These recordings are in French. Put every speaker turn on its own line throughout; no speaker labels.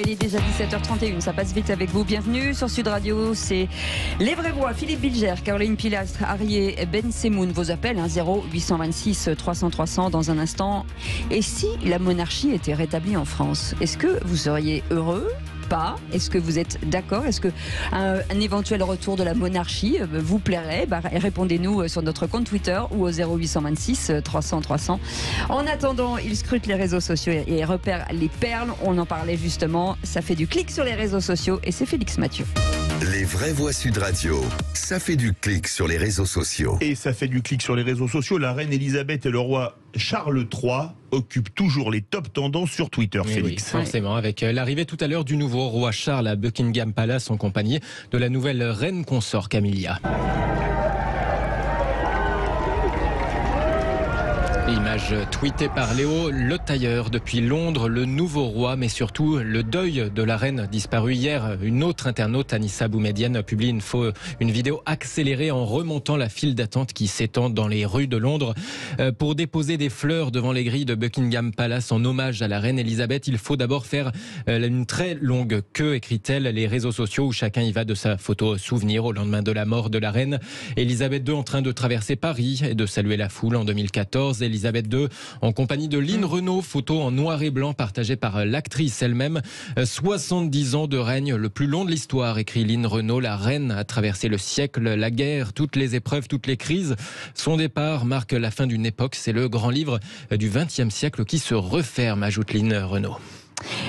Il est déjà 17h31, ça passe vite avec vous. Bienvenue sur Sud Radio, c'est Les Vraies Voix. Philippe Bilger, Caroline Pilastre, Arié Ben Semoun. Vos appels, 0826 300 300 dans un instant. Et si la monarchie était rétablie en France, est-ce que vous seriez heureux ? Pas. Est-ce que vous êtes d'accord ? Est-ce que un éventuel retour de la monarchie vous plairait ? Répondez-nous sur notre compte Twitter ou au 0826 300 300. En attendant, il scrute les réseaux sociaux et repère les perles. On en parlait justement. Ça fait du clic sur les réseaux sociaux et c'est Félix Mathieu.
Les Vraies Voix Sud Radio, ça fait du clic sur les réseaux sociaux.
Et ça fait du clic sur les réseaux sociaux. La reine Elisabeth et le roi Charles III occupent toujours les top tendances sur Twitter, Félix.
Oui, forcément, avec l'arrivée tout à l'heure du nouveau roi Charles à Buckingham Palace en compagnie de la nouvelle reine consort Camilla. Image tweetée par Léo Le Tailleur depuis Londres, le nouveau roi, mais surtout le deuil de la reine disparue hier. Une autre internaute, Anissa Boumedienne, publie une vidéo accélérée en remontant la file d'attente qui s'étend dans les rues de Londres. Pour déposer des fleurs devant les grilles de Buckingham Palace en hommage à la reine Elisabeth, il faut d'abord faire une très longue queue, écrit-elle. Les réseaux sociaux où chacun y va de sa photo souvenir au lendemain de la mort de la reine. Elisabeth II en train de traverser Paris et de saluer la foule en 2014. Elisabeth II en compagnie de Lynn Renault, photo en noir et blanc partagée par l'actrice elle-même. 70 ans de règne, le plus long de l'histoire, écrit Lynn Renault. La reine a traversé le siècle, la guerre, toutes les épreuves, toutes les crises. Son départ marque la fin d'une époque. C'est le grand livre du XXe siècle qui se referme, ajoute Lynn Renault.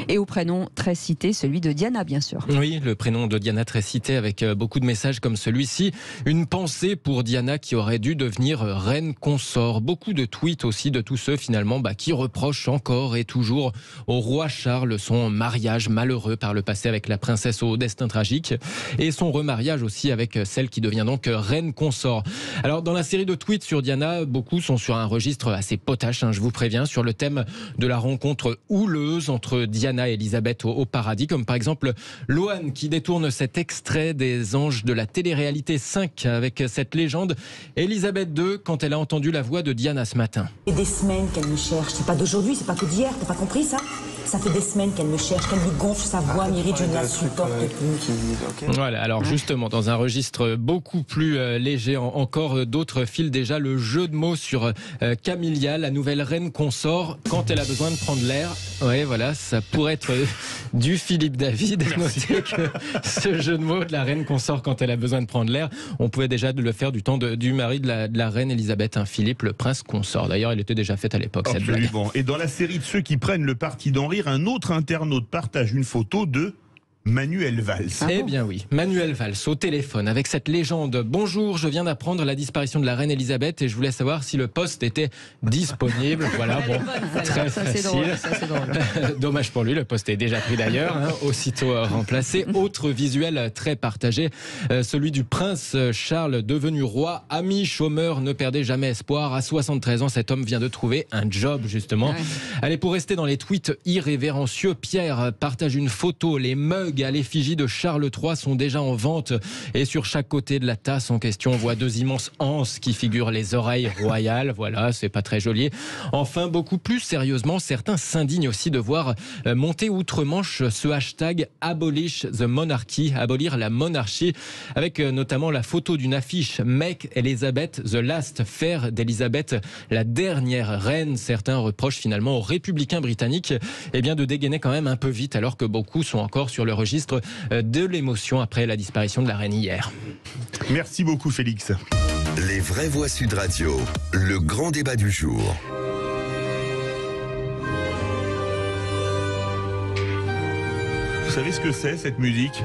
Et au prénom très cité, celui de Diana, bien sûr.
Oui, le prénom de Diana très cité avec beaucoup de messages comme celui-ci. Une pensée pour Diana qui aurait dû devenir reine consort. Beaucoup de tweets aussi de tous ceux finalement qui reprochent encore et toujours au roi Charles son mariage malheureux par le passé avec la princesse au destin tragique et son remariage aussi avec celle qui devient donc reine consort. Alors dans la série de tweets sur Diana, beaucoup sont sur un registre assez potache, je vous préviens, sur le thème de la rencontre houleuse entre Diana et Elisabeth au paradis, comme par exemple Loan qui détourne cet extrait des Anges de la télé-réalité 5 avec cette légende. Elisabeth II, quand elle a entendu la voix de Diana ce matin.
Ça fait des semaines qu'elle me cherche, c'est pas d'aujourd'hui, c'est pas que d'hier, t'as pas compris ça ? Ça fait des semaines qu'elle me cherche, qu'elle lui gonfle sa voix, Myriad, je ne la supporte plus.
Voilà, alors justement, dans un registre beaucoup plus léger, encore d'autres filent déjà le jeu de mots sur Camilla, la nouvelle reine consort, quand elle a besoin de prendre l'air. Ouais, voilà, ça pourrait être du Philippe David. Notez que ce jeu de mots de la reine consort quand elle a besoin de prendre l'air, on pouvait déjà le faire du temps du mari de la reine Elisabeth, Philippe, le prince consort. D'ailleurs, elle était déjà faite à l'époque, cette blague.
Et dans la série de ceux qui prennent le parti d'en rire, un autre internaute partage une photo de Manuel Valls.
Eh bien oui, Manuel Valls au téléphone avec cette légende. Bonjour, je viens d'apprendre la disparition de la reine Elisabeth et je voulais savoir si le poste était disponible. Voilà, bon, très facile.
C'est drôle.
Dommage pour lui, le poste est déjà pris d'ailleurs, aussitôt remplacé. Autre visuel très partagé, celui du prince Charles devenu roi. Ami chômeur, ne perdez jamais espoir. À 73 ans, cet homme vient de trouver un job justement. Ouais. Allez, pour rester dans les tweets irrévérencieux, Pierre partage une photo, les mugs à l'effigie de Charles III sont déjà en vente et sur chaque côté de la tasse en question on voit deux immenses anses qui figurent les oreilles royales. Voilà, c'est pas très joli. Enfin, beaucoup plus sérieusement, certains s'indignent aussi de voir monter outre-Manche ce hashtag Abolish the Monarchy, abolir la monarchie, avec notamment la photo d'une affiche Make Elizabeth the Last Fair d'Elisabeth, la dernière reine. Certains reprochent finalement aux républicains britanniques de dégainer quand même un peu vite alors que beaucoup sont encore sur le registre de l'émotion après la disparition de la reine hier.
Merci beaucoup Félix.
Les Vraies Voix Sud Radio, le grand débat du jour.
Vous savez ce que c'est cette musique ?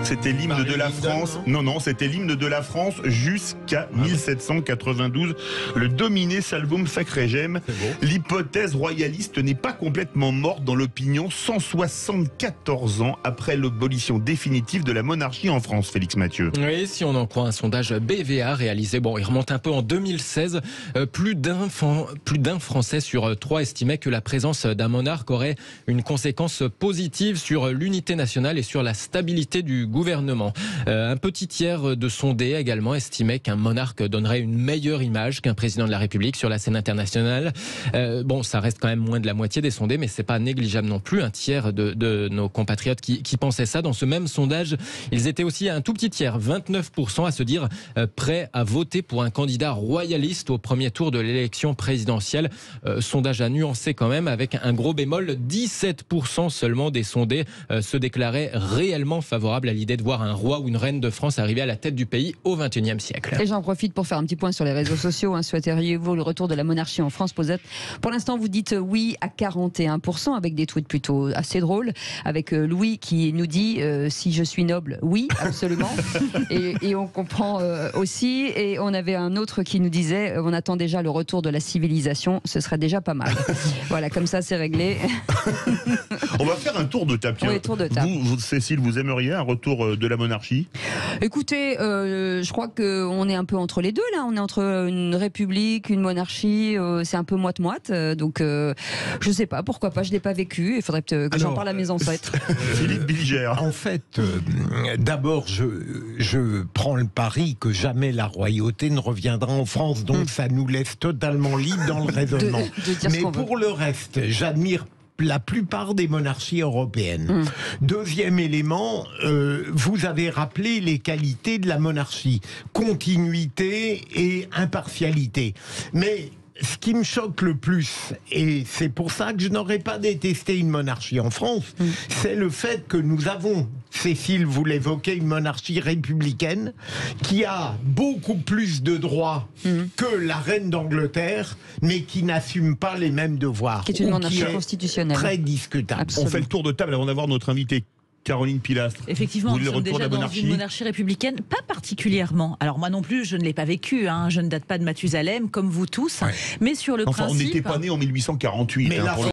C'était l'hymne de la France. Non, c'était l'hymne de la France jusqu'à 1792. Le Domine Salvum Sacregem. L'hypothèse royaliste n'est pas complètement morte dans l'opinion 174 ans après l'abolition définitive de la monarchie en France, Félix Mathieu.
Oui, si on en croit un sondage BVA réalisé, il remonte un peu en 2016, plus d'un Français sur 3 estimait que la présence d'un monarque aurait une conséquence positive sur l'unité nationale et sur la stabilité du gouvernement. Un petit tiers de sondés également estimait qu'un monarque donnerait une meilleure image qu'un président de la République sur la scène internationale. Bon, ça reste quand même moins de la moitié des sondés, mais c'est pas négligeable non plus. Un tiers de nos compatriotes qui pensaient ça. Dans ce même sondage, ils étaient aussi un tout petit tiers, 29%, à se dire prêts à voter pour un candidat royaliste au premier tour de l'élection présidentielle. Sondage à nuancer quand même, avec un gros bémol, 17% seulement des sondés se déclaraient réellement favorables à l'idée de voir un roi ou une reine de France arriver à la tête du pays au XXIe siècle.
Et j'en profite pour faire un petit point sur les réseaux sociaux. Souhaiteriez-vous le retour de la monarchie en France? Pour l'instant, vous dites oui à 41%, avec des tweets plutôt assez drôles, avec Louis qui nous dit si je suis noble, oui, absolument. et on comprend aussi. Et on avait un autre qui nous disait on attend déjà le retour de la civilisation, ce serait déjà pas mal. Voilà, comme ça c'est réglé.
On va faire un tour de table.
Oui, tour de table.
Vous, Cécile, vous aimeriez un retour de la monarchie?
Écoutez, je crois qu'on est un peu entre les deux là. On est entre une république, une monarchie. C'est un peu moite-moite. Donc, je sais pas, pourquoi pas. Je l'ai pas vécu. Il faudrait peut-être que j'en parle à mes ancêtres.
Philippe Bilger.
En fait, d'abord, je prends le pari que jamais la royauté ne reviendra en France. Donc, ça nous laisse totalement libres dans le raisonnement. Mais pour le reste, j'admire la plupart des monarchies européennes. Deuxième élément, vous avez rappelé les qualités de la monarchie. Continuité et impartialité. Mais ce qui me choque le plus, et c'est pour ça que je n'aurais pas détesté une monarchie en France, c'est le fait que nous avons, Cécile, vous l'évoquez, une monarchie républicaine qui a beaucoup plus de droits que la reine d'Angleterre, mais qui n'assume pas les mêmes devoirs.
Qui est une monarchie constitutionnelle.
Très discutable.
Absolument.
On fait le tour de table avant d'avoir notre invité. Caroline Pilastre.
Effectivement, nous sommes déjà dans une monarchie républicaine, pas particulièrement. Alors moi non plus, je ne l'ai pas vécu, je ne date pas de Mathusalem, comme vous tous, mais sur le principe...
on n'était pas né en 1848.
Mais la France,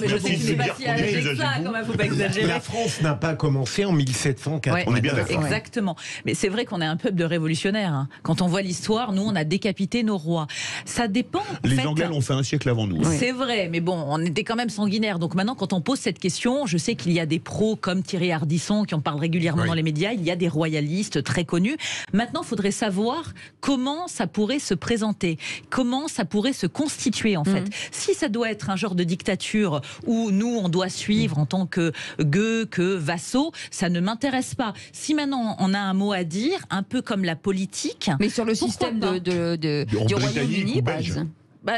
je sais que tu n'es pas si âgé que ça, quand même, faut pas exagérer.
La France n'a pas commencé en 1780.
On est bien d'accord.
Exactement. Mais c'est vrai qu'on est un peuple de révolutionnaires. Quand on voit l'histoire, nous, on a décapité nos rois. Ça dépend.
Les Anglais l'ont fait un siècle avant nous.
C'est vrai, mais bon, on était quand même sanguinaires. Donc maintenant, quand on pose cette question, je sais qu'il y a des pros comme Thierry Ardisson qui en parle régulièrement dans les médias, il y a des royalistes très connus. Maintenant, il faudrait savoir comment ça pourrait se présenter, comment ça pourrait se constituer en fait. Si ça doit être un genre de dictature où nous, on doit suivre en tant que gueux, que vassaux, ça ne m'intéresse pas. Si maintenant, on a un mot à dire, un peu comme la politique...
Mais sur le système du Royaume-Uni,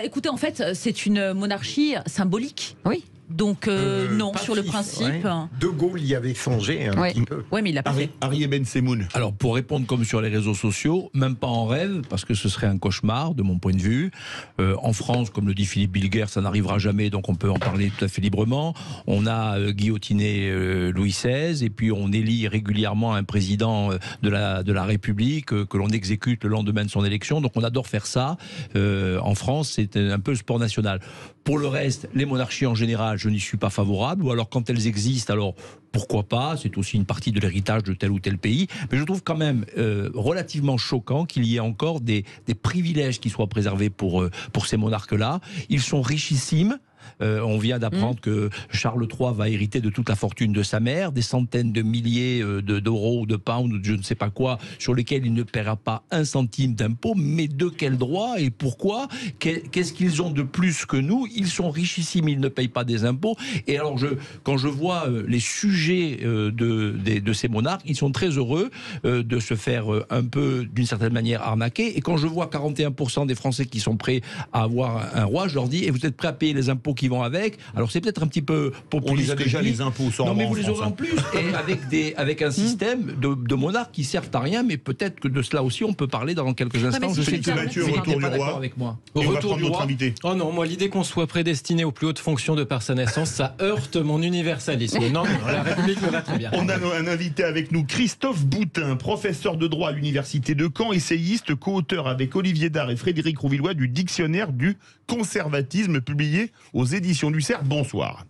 écoutez, en fait, c'est une monarchie symbolique.
Oui.
Donc non, sur le principe...
De Gaulle y avait songé un petit peu.
Oui, mais il l'a pas fait.
Harry Ben Semoun.
Alors, pour répondre comme sur les réseaux sociaux, même pas en rêve, parce que ce serait un cauchemar, de mon point de vue. En France, comme le dit Philippe Bilger, ça n'arrivera jamais, donc on peut en parler tout à fait librement. On a guillotiné Louis XVI, et puis on élit régulièrement un président de la République que l'on exécute le lendemain de son élection. Donc on adore faire ça. En France, c'est un peu le sport national. Pour le reste, les monarchies en général, je n'y suis pas favorable, ou alors quand elles existent, alors pourquoi pas, c'est aussi une partie de l'héritage de tel ou tel pays, mais je trouve quand même relativement choquant qu'il y ait encore des privilèges qui soient préservés pour ces monarques-là. Ils sont richissimes. On vient d'apprendre que Charles III va hériter de toute la fortune de sa mère, des centaines de milliers d'euros ou de pounds ou de je ne sais pas quoi, sur lesquels il ne paiera pas un centime d'impôt. Mais de quel droit et pourquoi? Qu'est-ce qu'ils ont de plus que nous? Ils sont richissimes, ils ne payent pas des impôts. Et alors, quand je vois les sujets de ces monarques, ils sont très heureux de se faire un peu, d'une certaine manière, arnaquer. Et quand je vois 41% des Français qui sont prêts à avoir un roi, je leur dis, et vous êtes prêts à payer les impôts qui vont avec? Alors c'est peut-être un petit peu populiste.
On les a déjà les impôts sans.
Non mais vous les aurez en plus, et avec un système de monarques qui servent à rien, mais peut-être que de cela aussi on peut parler dans quelques instants.
Je sais que Mathieu, retour du roi avec moi. Et on va prendre notre invité.
Oh non, moi l'idée qu'on soit prédestiné aux plus hautes fonctions de par sa naissance, ça heurte mon universalisme. Non, la République me va très bien.
On a un invité avec nous, Christophe Boutin, professeur de droit à l'université de Caen, essayiste, co-auteur avec Olivier Dard et Frédéric Rouvillois du dictionnaire du conservatisme publié aux éditions du Cerf. Bonsoir.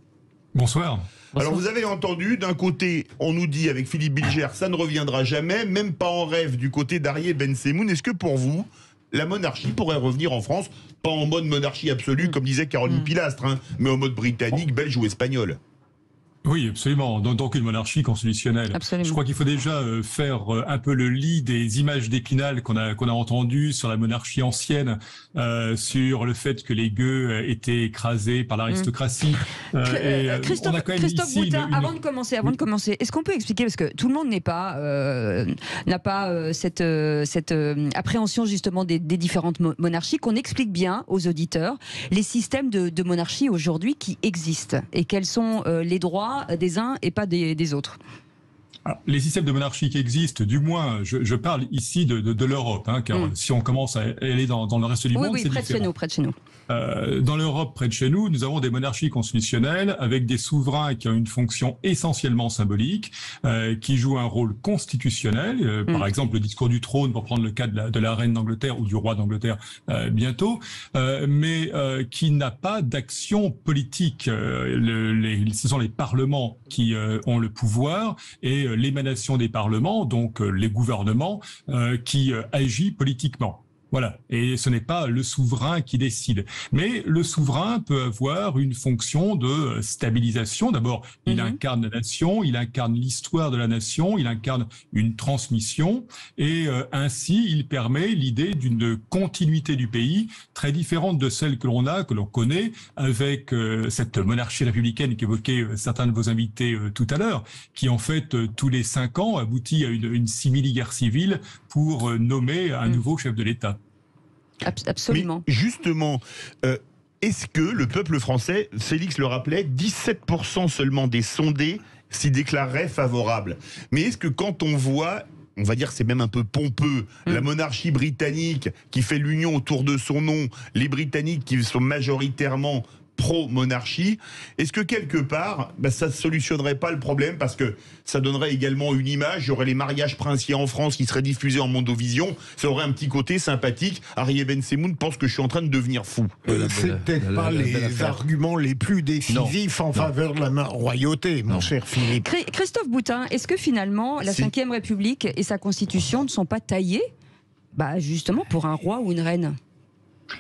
Bonsoir.
Alors vous avez entendu, d'un côté, on nous dit avec Philippe Bilger, ça ne reviendra jamais, même pas en rêve du côté d'Harry Ben Semoun. Est-ce que pour vous, la monarchie pourrait revenir en France, pas en mode monarchie absolue, comme disait Caroline Pilastre, mais en mode britannique, belge ou espagnol?
Oui, absolument. Donc une monarchie constitutionnelle.
Absolument.
Je crois qu'il faut déjà faire un peu le lit des images d'Épinal qu'on a entendues sur la monarchie ancienne, sur le fait que les gueux étaient écrasés par l'aristocratie.
Christophe Boutin, avant de commencer, est-ce qu'on peut expliquer, parce que tout le monde n'a pas cette appréhension justement des différentes monarchies, qu'on explique bien aux auditeurs les systèmes de monarchie aujourd'hui qui existent et quels sont les droits des uns et pas des autres.
Alors, les systèmes de monarchie qui existent, du moins, je parle ici de l'Europe, car si on commence à aller dans le reste du monde, c'est différent.
Près de chez nous.
Dans l'Europe, près de chez nous, nous avons des monarchies constitutionnelles avec des souverains qui ont une fonction essentiellement symbolique, qui jouent un rôle constitutionnel. Par exemple, le discours du trône, pour prendre le cas de la reine d'Angleterre ou du roi d'Angleterre bientôt, mais qui n'a pas d'action politique. Ce sont les parlements qui ont le pouvoir et l'émanation des parlements, donc les gouvernements, qui agit politiquement. Voilà. Et ce n'est pas le souverain qui décide. Mais le souverain peut avoir une fonction de stabilisation. D'abord, il incarne la nation, il incarne l'histoire de la nation, il incarne une transmission. Et ainsi, il permet l'idée d'une continuité du pays très différente de celle que l'on connaît avec cette monarchie républicaine qu'évoquaient certains de vos invités tout à l'heure, qui en fait, tous les 5 ans, aboutit à une simili-guerre civile pour nommer un nouveau chef de l'État.
Absolument.
Mais justement, est-ce que le peuple français, Félix le rappelait, 17% seulement des sondés s'y déclareraient favorables. Mais est-ce que quand on voit, on va dire c'est même un peu pompeux, la monarchie britannique qui fait l'union autour de son nom, les Britanniques qui sont majoritairement pro-monarchie, est-ce que quelque part, ça ne solutionnerait pas le problème parce que ça donnerait également une image, il y aurait les mariages princiers en France qui seraient diffusés en Mondovision, ça aurait un petit côté sympathique. Harry Bensemoun pense que je suis en train de devenir fou.
C'est peut-être pas les arguments les plus décisifs en faveur de la royauté, mon cher Philippe.
Christophe Boutin, est-ce que finalement la Ve République et sa constitution ne sont pas taillées justement pour un roi ou une reine ?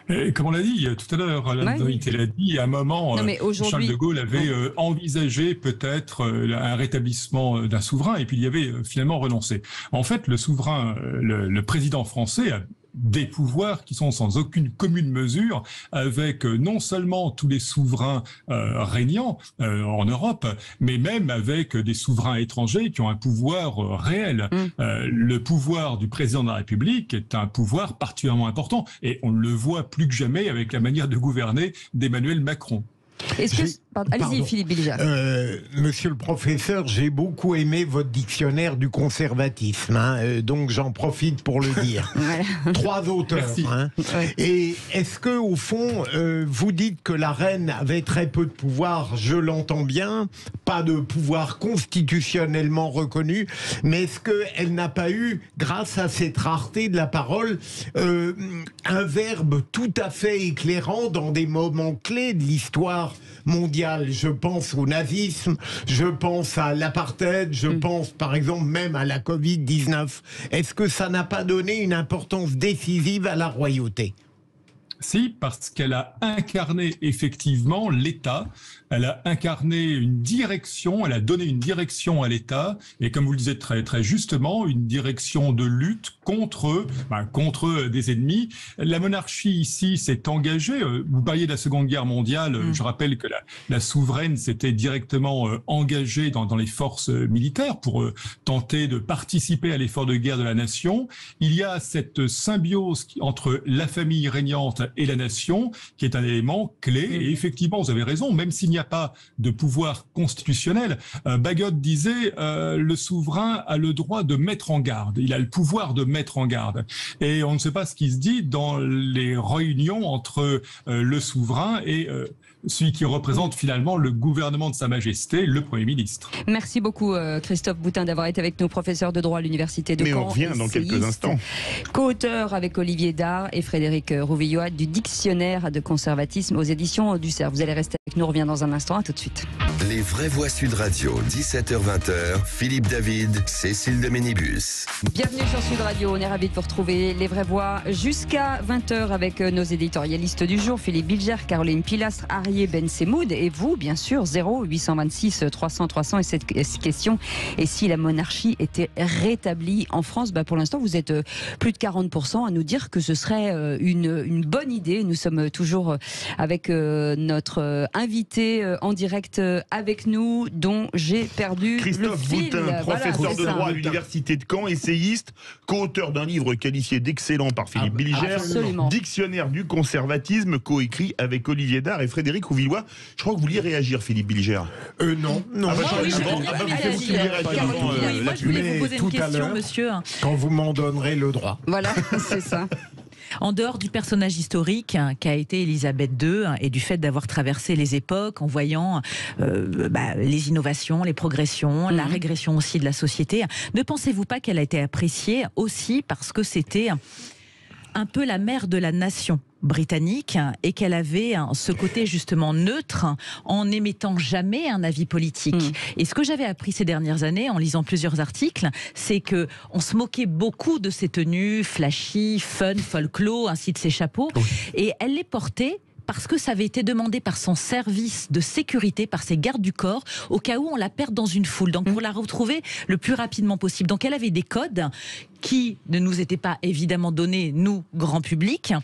Et comme on l'a dit tout à l'heure, l'invité l'a dit, à un moment, Charles de Gaulle avait envisagé peut-être un rétablissement d'un souverain, et puis il y avait finalement renoncé. En fait, le souverain, le président français a des pouvoirs qui sont sans aucune commune mesure avec non seulement tous les souverains régnants en Europe, mais même avec des souverains étrangers qui ont un pouvoir réel. Le pouvoir du président de la République est un pouvoir particulièrement important et on le voit plus que jamais avec la manière de gouverner d'Emmanuel Macron.
Allez-y, Philippe Bilger.
Monsieur le professeur, j'ai beaucoup aimé votre dictionnaire du conservatisme, donc j'en profite pour le dire. 3 auteurs. Et est-ce que, au fond, vous dites que la reine avait très peu de pouvoir, je l'entends bien, pas de pouvoir constitutionnellement reconnu, mais est-ce qu'elle n'a pas eu, grâce à cette rareté de la parole, un verbe tout à fait éclairant dans des moments clés de l'histoire mondiale? Je pense au nazisme, je pense à l'apartheid, je pense par exemple même à la Covid-19. Est-ce que ça n'a pas donné une importance décisive à la royauté ?
Si, parce qu'elle a incarné effectivement l'État, elle a incarné une direction, elle a donné une direction à l'État, et comme vous le disiez très, très justement, une direction de lutte contre des ennemis. La monarchie ici s'est engagée, vous parliez de la Seconde Guerre mondiale, je rappelle que la souveraine s'était directement engagée dans les forces militaires pour tenter de participer à l'effort de guerre de la nation. Il y a cette symbiose entre la famille régnante et la nation, qui est un élément clé. Et effectivement, vous avez raison, même s'il n'y a pas de pouvoir constitutionnel, Bagot disait le souverain a le droit de mettre en garde. Il a le pouvoir de mettre en garde. Et on ne sait pas ce qui se dit dans les réunions entre le souverain et celui qui représente finalement le gouvernement de Sa Majesté, le Premier ministre.
Merci beaucoup Christophe Boutin d'avoir été avec nous, professeur de droit à l'Université de Caen.
Mais on revient dans quelques instants.
Co-auteur avec Olivier Dard et Frédéric Rouvilloat du Dictionnaire de conservatisme aux éditions du Cerf. Vous allez rester avec nous, on revient dans un instant, à tout de suite.
Les vraies voix Sud Radio, 17h-20h, Philippe David, Cécile de Ménibus.
Bienvenue sur Sud Radio, on est ravis de vous retrouver. Les vraies voix jusqu'à 20h avec nos éditorialistes du jour, Philippe Bilger, Caroline Pilastre, Arié Bensemoud et vous, bien sûr, 0826 300 300. Et cette question, et si la monarchie était rétablie en France? Pour l'instant, vous êtes plus de 40% à nous dire que ce serait une bonne idée. Nous sommes toujours avec notre invité en direct avec nous, dont j'ai perdu
Christophe
le fil.
Boutin, professeur de droit à l'université de Caen, essayiste, co-auteur d'un livre qualifié d'excellent par Philippe Bilger, Dictionnaire du conservatisme, coécrit avec Olivier Dard et Frédéric Rouvillois. Je crois que vous vouliez réagir, Philippe Bilger.
Non.
Moi, je voulais vous poser une question, monsieur.
Quand vous m'en donnerez le droit.
Voilà, c'est ça.
En dehors du personnage historique qu'a été Élisabeth II et du fait d'avoir traversé les époques en voyant les innovations, les progressions, la régression aussi de la société, ne pensez-vous pas qu'elle a été appréciée aussi parce que c'était un peu la mère de la nation britannique et qu'elle avait ce côté justement neutre en n'émettant jamais un avis politique. Et ce que j'avais appris ces dernières années en lisant plusieurs articles, c'est que on se moquait beaucoup de ses tenues flashy, fun, folklore, ainsi de ses chapeaux, et elle les portait parce que ça avait été demandé par son service de sécurité, par ses gardes du corps, au cas où on la perde dans une foule. Donc pour la retrouver le plus rapidement possible. Donc elle avait des codes qui ne nous étaient pas évidemment donnés, nous, grand public,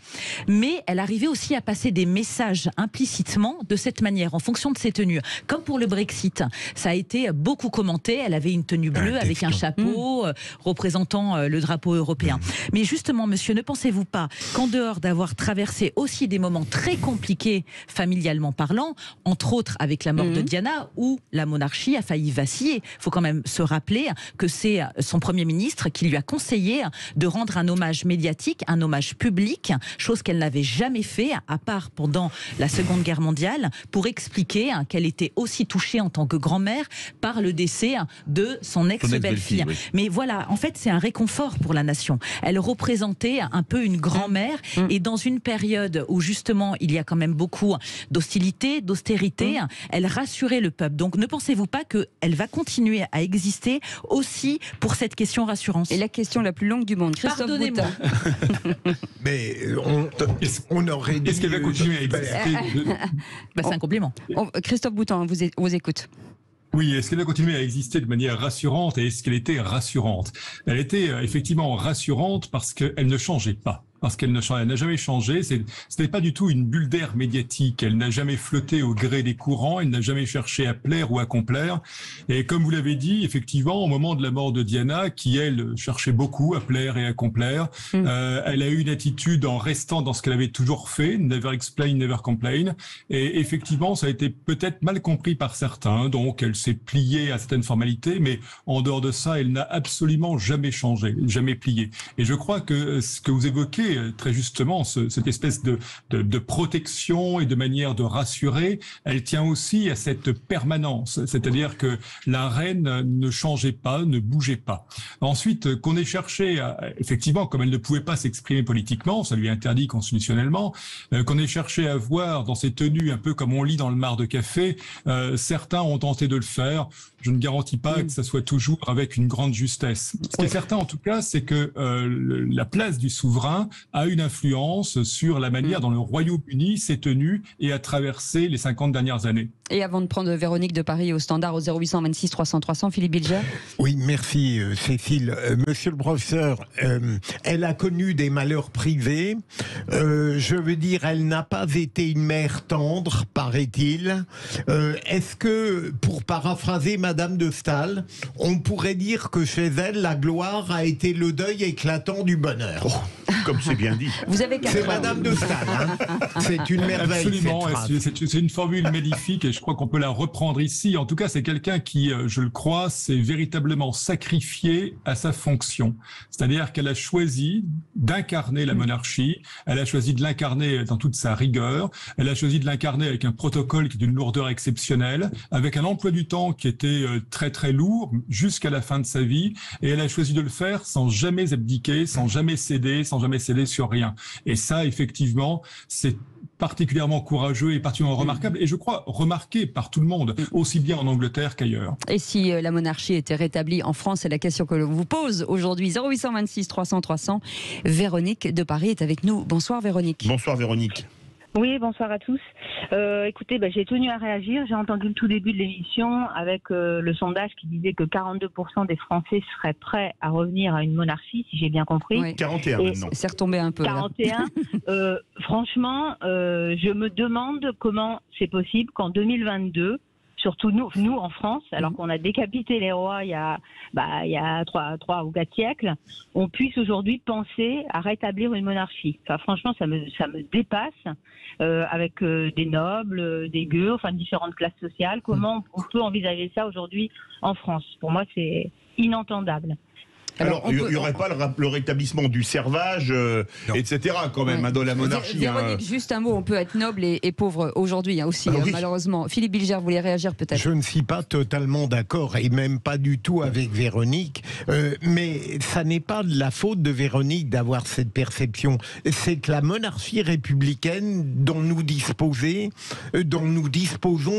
mais elle arrivait aussi à passer des messages implicitement de cette manière, en fonction de ses tenues. Comme pour le Brexit, ça a été beaucoup commenté, elle avait une tenue bleue avec un chapeau représentant le drapeau européen. Mais justement, monsieur, ne pensez-vous pas qu'en dehors d'avoir traversé aussi des moments très compliqués, familialement parlant, entre autres avec la mort de Diana, où la monarchie a failli vaciller, il faut quand même se rappeler que c'est son Premier ministre qui lui a conseillé de rendre un hommage médiatique, un hommage public, chose qu'elle n'avait jamais fait, à part pendant la Seconde Guerre mondiale, pour expliquer qu'elle était aussi touchée en tant que grand-mère par le décès de son ex-belle-fille. Mais voilà, en fait, c'est un réconfort pour la nation. Elle représentait un peu une grand-mère, et dans une période où justement il y a quand même beaucoup d'hostilité, d'austérité, elle rassurait le peuple. Donc ne pensez-vous pas qu'elle va continuer à exister aussi pour cette question rassurance?
Et la question la plus longue du monde, Christophe Boutin.
Mais on aurait dit...
Est-ce qu'elle va continuer à exister
C'est un compliment.
Christophe Boutin, vous écoute.
Oui, est-ce qu'elle a continué à exister de manière rassurante et est-ce qu'elle était rassurante? Elle était effectivement rassurante parce qu'elle ne changeait pas. Parce qu'elle n'a jamais changé, ce n'est pas du tout une bulle d'air médiatique, elle n'a jamais flotté au gré des courants, elle n'a jamais cherché à plaire ou à complaire. Et comme vous l'avez dit, effectivement, au moment de la mort de Diana, qui elle cherchait beaucoup à plaire et à complaire, elle a eu une attitude en restant dans ce qu'elle avait toujours fait, never explain, never complain. Et effectivement, ça a été peut-être mal compris par certains, donc elle s'est pliée à certaines formalités, mais en dehors de ça, elle n'a absolument jamais changé, jamais plié. Et je crois que ce que vous évoquez très justement, cette espèce de protection et de manière de rassurer, elle tient aussi à cette permanence, c'est-à-dire que la reine ne changeait pas, ne bougeait pas. Ensuite, qu'on ait cherché, effectivement, comme elle ne pouvait pas s'exprimer politiquement, ça lui est interdit constitutionnellement, qu'on ait cherché à voir dans ses tenues, un peu comme on lit dans le Mar de Café, certains ont tenté de le faire. Je ne garantis pas que ça soit toujours avec une grande justesse. Ce qui est certain, en tout cas, c'est que la place du souverain a une influence sur la manière dont le Royaume-Uni s'est tenu et a traversé les 50 dernières années.
Et avant de prendre Véronique de Paris au standard au 0826 300 300, Philippe Bilger.
Oui, merci Cécile. Monsieur le professeur, elle a connu des malheurs privés. Je veux dire, elle n'a pas été une mère tendre, paraît-il. Est-ce que, pour paraphraser Madame de Staël, on pourrait dire que chez elle, la gloire a été le deuil éclatant du bonheur?
Comme c'est bien dit.
Vous avez 4
C'est Madame de Staël. C'est une merveille.
Absolument. C'est une formule magnifique et je crois qu'on peut la reprendre ici. En tout cas, c'est quelqu'un qui, je le crois, s'est véritablement sacrifié à sa fonction. C'est-à-dire qu'elle a choisi d'incarner la monarchie. Elle a choisi de l'incarner dans toute sa rigueur. Elle a choisi de l'incarner avec un protocole qui est d'une lourdeur exceptionnelle, avec un emploi du temps qui était très très lourd jusqu'à la fin de sa vie. Et elle a choisi de le faire sans jamais abdiquer, sans jamais céder sur rien. Et ça, effectivement, c'est particulièrement courageux et particulièrement remarquable, et je crois remarqué par tout le monde, aussi bien en Angleterre qu'ailleurs.
Et si la monarchie était rétablie en France, c'est la question que l'on vous pose aujourd'hui. 0826 300 300. Véronique de Paris est avec nous. Bonsoir Véronique.
Bonsoir Véronique.
Oui, bonsoir à tous. Écoutez, j'ai tenu à réagir. J'ai entendu le tout début de l'émission avec le sondage qui disait que 42% des Français seraient prêts à revenir à une monarchie, si j'ai bien compris.
Oui.
41 maintenant.
C'est retombé un peu.
41. Franchement, je me demande comment c'est possible qu'en 2022, surtout nous en France, alors qu'on a décapité les rois il y a 3 ou 4 siècles, on puisse aujourd'hui penser à rétablir une monarchie. Enfin, franchement, ça me dépasse, avec des nobles, des gueux, enfin différentes classes sociales. Comment on peut envisager ça aujourd'hui en France? Pour moi, c'est inentendable.
Alors, il n'y aurait pas le rétablissement du servage, etc. quand même, dans la monarchie.
Véronique, juste un mot, on peut être noble et pauvre aujourd'hui aussi, oui. Malheureusement. Philippe Bilger voulait réagir peut-être.
Je ne suis pas totalement d'accord, et même pas du tout avec Véronique, mais ça n'est pas de la faute de Véronique d'avoir cette perception. C'est que la monarchie républicaine dont nous disposons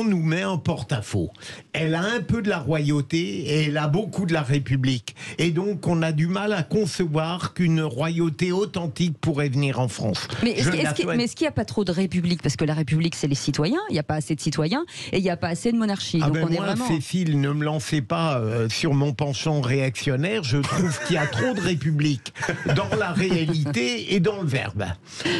nous met en porte-à-faux. Elle a un peu de la royauté et elle a beaucoup de la République. Et donc, on a du mal à concevoir qu'une royauté authentique pourrait venir en France.
Mais est-ce qu'il n'y a pas trop de République? Parce que la République, c'est les citoyens. Il n'y a pas assez de citoyens et il n'y a pas assez de monarchie. Donc on est vraiment...
Cécile, ne me lancez pas sur mon penchant réactionnaire. Je trouve qu'il y a trop de République dans la réalité et dans le verbe.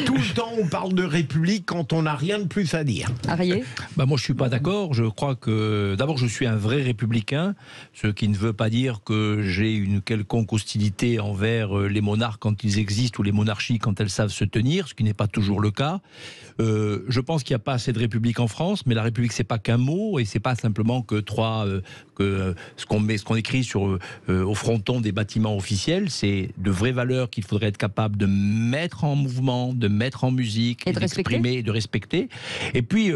Tout le temps, on parle de République quand on n'a rien de plus à dire.
Arié?
Moi, je ne suis pas d'accord. Je crois que, d'abord, je suis un vrai républicain, ce qui ne veut pas dire que j'ai une quelconque hostilité envers les monarques quand ils existent ou les monarchies quand elles savent se tenir, ce qui n'est pas toujours le cas. Je pense qu'il n'y a pas assez de république en France, mais la république, c'est pas qu'un mot et c'est pas simplement que ce qu'on écrit au fronton des bâtiments officiels. C'est de vraies valeurs qu'il faudrait être capable de mettre en mouvement, de mettre en musique, d'exprimer et de respecter. Et puis,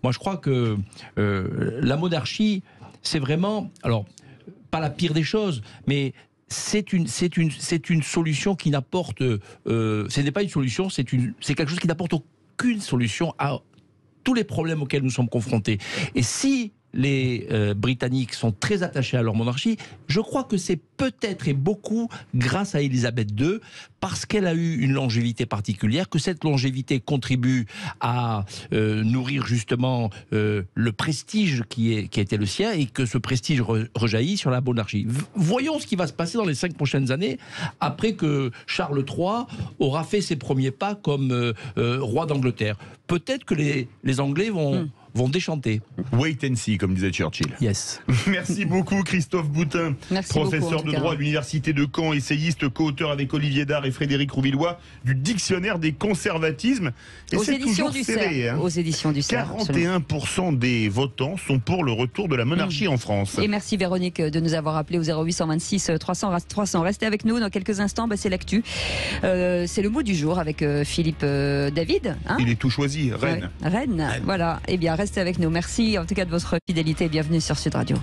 moi, je crois que la monarchie, c'est vraiment, alors, pas la pire des choses, mais c'est une solution qui n'apporte... ce n'est pas une solution, c'est quelque chose qui n'apporte aucune solution à tous les problèmes auxquels nous sommes confrontés. Et si les Britanniques sont très attachés à leur monarchie, je crois que c'est peut-être et beaucoup grâce à Élisabeth II, parce qu'elle a eu une longévité particulière, que cette longévité contribue à nourrir justement le prestige qui a été le sien, et que ce prestige rejaillit sur la monarchie. Voyons ce qui va se passer dans les 5 prochaines années, après que Charles III aura fait ses premiers pas comme roi d'Angleterre. Peut-être que les Anglais vont déchanter.
Wait and see, comme disait Churchill.
Yes.
Merci beaucoup Christophe Boutin, professeur de droit à l'université de Caen, essayiste, co-auteur avec Olivier Dard et Frédéric Rouvillois du dictionnaire des conservatismes. Et
aux
c'est
éditions
toujours
du
serré.
CERF. Aux éditions du CERF.
41% des votants sont pour le retour de la monarchie en France.
Et merci Véronique de nous avoir appelé au 0826 300 300. Restez avec nous dans quelques instants. C'est l'actu. C'est le mot du jour avec Philippe David.
Il est tout choisi. Rennes.
Ouais. Rennes. Voilà. Eh bien, restez avec nous. Merci en tout cas de votre fidélité et bienvenue sur Sud Radio.